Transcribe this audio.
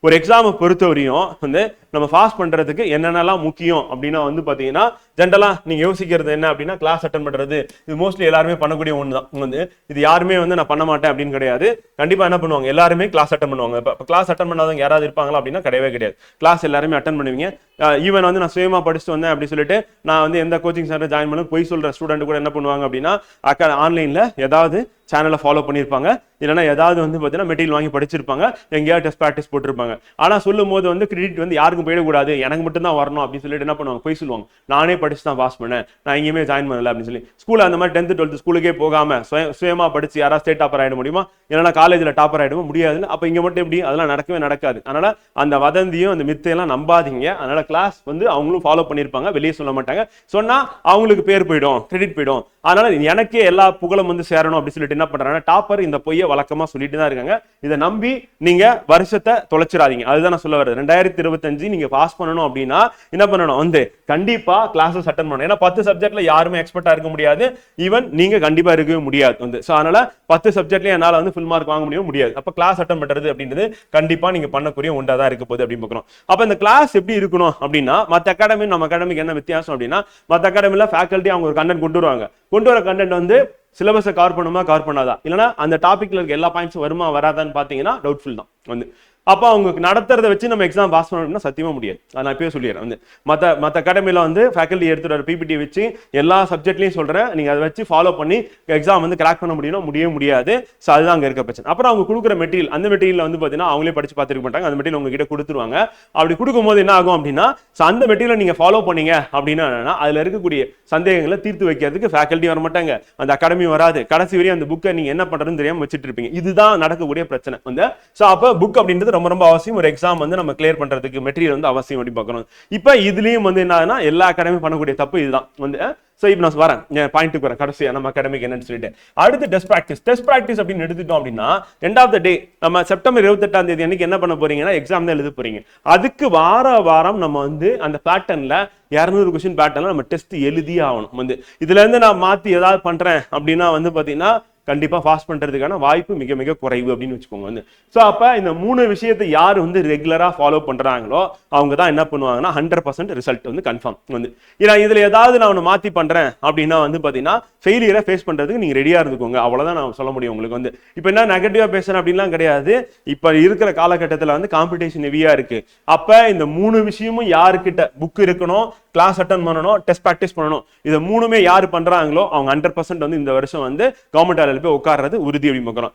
ஒரு எக்ஸாமை பொறுத்தவரையும் வந்து நம்ம பாஸ் பண்றதுக்கு என்னென்னலாம் முக்கியம் அப்படின்னா வந்து பாத்தீங்கன்னா ஜென்ரலா நீங்க யோசிக்கிறது என்ன அப்படின்னா கிளாஸ் அட்டன் பண்றது. இது மோஸ்ட்லி எல்லாருமே பண்ணக்கூடிய ஒன்று தான். வந்து இது யாருமே வந்து நான் பண்ண மாட்டேன் அப்படின்னு கிடையாது. கண்டிப்பா என்ன பண்ணுவாங்க, எல்லாருமே கிளாஸ் அட்டன் பண்ணுவாங்க. இப்போ கிளாஸ் அட்டன் பண்ணாதவங்க யாராவது இருப்பாங்களா அப்படின்னா கிடையவே கிடையாது. கிளாஸ் எல்லாருமே அட்டன் பண்ணுவீங்க. ஈவன் வந்து நான் சுயமா படிச்சுட்டு வந்தேன் அப்படி சொல்லிட்டு நான் வந்து எந்த கோச்சிங் சென்டர் ஜாயின் பண்ண போய் சொல்ற ஸ்டூடெண்ட் கூட என்ன பண்ணுவாங்க அப்படின்னா ஆன்லைன்ல ஏதாவது சேனலை ஃபாலோ பண்ணியிருப்பாங்க, இல்லைன்னா ஏதாவது வந்து பார்த்தீங்கன்னா மெட்டீரியல் வாங்கி படிச்சிருப்பாங்க, எங்கேயாவது டெஸ்ட் ப்ராக்டிஸ் போட்டிருப்பாங்க. ஆனால் சொல்லும் போது வந்து கிரெடிட் வந்து யாருக்கும் போயிடக்கூடாது, எனக்கு மட்டும் தான் வரணும் அப்படின்னு சொல்லிட்டு என்ன பண்ணுவாங்க, போய் சொல்லுவாங்க நானே படிச்சு தான் பாஸ் பண்ணேன், நான் எங்கேயுமே ஜாயின் பண்ணல அப்படின்னு சொல்லி. ஸ்கூல் அந்த மாதிரி 10th 12th ஸ்கூலுக்கே போகாம சுயமா படிச்சு யாராவது ஸ்டேட் டாப்பர் ஆயிட முடியுமா, இல்லைன்னா காலேஜில் டாப்பர் ஆயிடுமா, முடியாதுன்னு. அப்போ இங்கே மட்டும் எப்படி, அதெல்லாம் நடக்கவே நடக்காது. அதனால அந்த வதந்தியும் அந்த மித்தையெல்லாம் நம்பாதீங்க. அதனால கிளாஸ் வந்து அவங்களும் ஃபாலோ பண்ணியிருப்பாங்க, வெளியே சொல்ல மாட்டாங்க. சொன்னா அவங்களுக்கு பேர் போயிடும், கிரெடிட் போயிடும். அதனால எனக்கே எல்லா புகழும் வந்து சேரணும் அப்படின்னு சொல்லிட்டு என்ன பண்றாங்க, டாப்பர் இந்த பொய்யை வழக்கமா சொல்லிட்டு தான் இருக்காங்க. இதை நம்பி நீங்க வருஷத்தை தொலைச்சிடாதீங்க. அதுதான் நான் சொல்ல வரது. 2025 நீங்க பாஸ் பண்ணணும் அப்படின்னா என்ன பண்ணணும், வந்து கண்டிப்பா கிளாஸஸ் அட்டன் பண்ணணும். ஏன்னா 10 சப்ஜெக்ட்ல யாருமே எக்ஸ்பர்ட்டா இருக்க முடியாது. ஈவன் நீங்க கண்டிப்பா இருக்கவே முடியாது வந்து. ஸோ அதனால 10 சப்ஜெக்ட்லயும் என்னால வந்து ஃபுல் மார்க் வாங்க முடியாது. அப்ப கிளாஸ் அட்டன் பண்றது அப்படின்றது கண்டிப்பா நீங்க பண்ணக்கூடிய ஒன்றா தான் இருக்க போகுது அப்படின்னு பார்க்கணும். அப்ப இந்த கிளாஸ் எப்படி இருக்கணும் அப்படின்னா, மற்ற அகாடமி நம்ம அகாடமிக்கு என்ன வித்தியாசம் அப்படின்னா, மற்ற அகாடமில ஃபேக்கல்ட்டி அவங்க ஒரு கண்டென்ட் கொண்டு வருவாங்க. கொண்டு வர கண்டென்ட் வந்து சிலபஸை கவர் பண்ணுமா கவர் பண்ணாதா, இல்லைன்னா அந்த டாபிக்ல இருக்க எல்லா பாயிண்ட்ஸும் வருமா வராதான்னு பாத்தீங்கன்னா டவுட்ஃபுல் தான் வந்து. அப்போ அவங்க நடத்துறத வச்சு நம்ம எக்ஸாம் பாஸ் பண்ணணும்னா சத்தியமா முடியாது. அதை நான் இப்பயே சொல்லிடுறேன். வந்து மற்ற அகாடமியில் வந்து ஃபேக்கல்ட்டி எடுத்துட்டு வர பிபிடி வச்சு எல்லா சப்ஜெக்ட்லையும் சொல்றேன், நீங்க அதை வச்சு ஃபாலோ பண்ணி எக்ஸாம் வந்து கிராக் பண்ண முடியும்னா முடியவே முடியாது. ஸோ அதுதான் அங்கே இருக்க பிரச்சனை. அப்புறம் அவங்க கொடுக்குற மெட்டீரியல், அந்த மெட்டீரியல் வந்து பார்த்தீங்கன்னா அவங்களே படிச்சு பார்த்துருக்க மாட்டாங்க. அந்த மெட்டீரியல் உங்ககிட்ட கொடுத்துருவாங்க. அப்படி கொடுக்கும்போது என்ன ஆகும் அப்படின்னா, அந்த மெட்டீரியல் நீங்க ஃபாலோ பண்ணீங்க அப்படின்னா அதுல இருக்கக்கூடிய சந்தேகங்களை தீர்த்து வைக்கிறதுக்கு ஃபேக்கல்ட்டி வர மாட்டாங்க, அந்த அகாடமி வராது. கடைசி வரையும் அந்த புக்கை நீங்க என்ன பண்றதுன்னு தெரியாம வச்சுட்டு இருப்பீங்க. இதுதான் நடக்கக்கூடிய பிரச்சனை வந்து. ஸோ அப்போ புக் அப்படின்றது ரொம்ப ரொம்ப அவசியம். ஒரு எக்ஸாம் வந்து நம்ம கிளியர் பண்றதுக்கு மெட்டீரியல் வந்து அவசியம் அப்படி பார்க்கணும். இப்போ இதுலயும் வந்து என்னன்னா எல்லா அகாடமி பண்ணக்கூடிய தப்பு இதுதான் வந்து. சோ இப்போ நான் வரேன் பாயிண்ட்டுக்கு வரேன், கடைசியா நம்ம அகாடமிக் என்னன்னு சொல்லிட்டு. அடுத்து டெஸ்ட் பிராக்டிஸ் அப்படின்னு எடுத்துட்டோம் அப்படின்னா, எண்ட் ஆஃப் த டே நம்ம செப்டம்பர் 28ஆம் தேதி அன்னைக்கு என்ன பண்ண போறீங்கன்னா எக்ஸாம் தான் எழுத போறீங்க. அதுக்கு வாரம் நம்ம வந்து அந்த பேட்டர்ன்ல 200 கொஸ்டின் பேட்டர்ன்ல நம்ம டெஸ்ட் எழுதியே ஆகணும் வந்து. இதுல இருந்து நான் மாத்தி ஏதாவது பண்றேன் அப்படின்னா வந்து பாத்தீங்கன்னா கண்டிப்பா பாஸ் பண்றதுக்கான வாய்ப்பு மிக மிக குறைவு அப்படின்னு வச்சுக்கோங்க வந்து. ஸோ அப்ப இந்த 3 விஷயத்தை யார் வந்து ரெகுலரா ஃபாலோ பண்றாங்களோ அவங்க தான் என்ன பண்ணுவாங்கன்னா 100% ரிசல்ட் வந்து கன்ஃபார்ம் வந்து. ஏன்னா இதுல ஏதாவது நான் ஒன்று மாத்தி பண்றேன் அப்படின்னா வந்து பாத்தீங்கன்னா ஃபெயிலியரை ஃபேஸ் பண்றதுக்கு நீங்க ரெடியா இருந்துக்கோங்க, அவ்வளவுதான் நான் சொல்ல முடியும் உங்களுக்கு வந்து. இப்போ என்ன நெகட்டிவா பேசுறேன் அப்படின்லாம் கிடையாது. இப்ப இருக்கிற காலகட்டத்தில் வந்து காம்படிஷன் ஹெவியா இருக்கு. அப்ப இந்த 3 விஷயமும் யாருக்கிட்ட புக் இருக்கணும், கிளாஸ் அட்டன் பண்ணணும், டெஸ்ட் ப்ராக்டிஸ் பண்ணணும், இதை 3மே யார் பண்றாங்களோ அவங்க 100% வந்து இந்த வருஷம் வந்து கவர்மெண்ட் போய் உட்கார்றது உறுதி அப்படி பார்க்கணும்.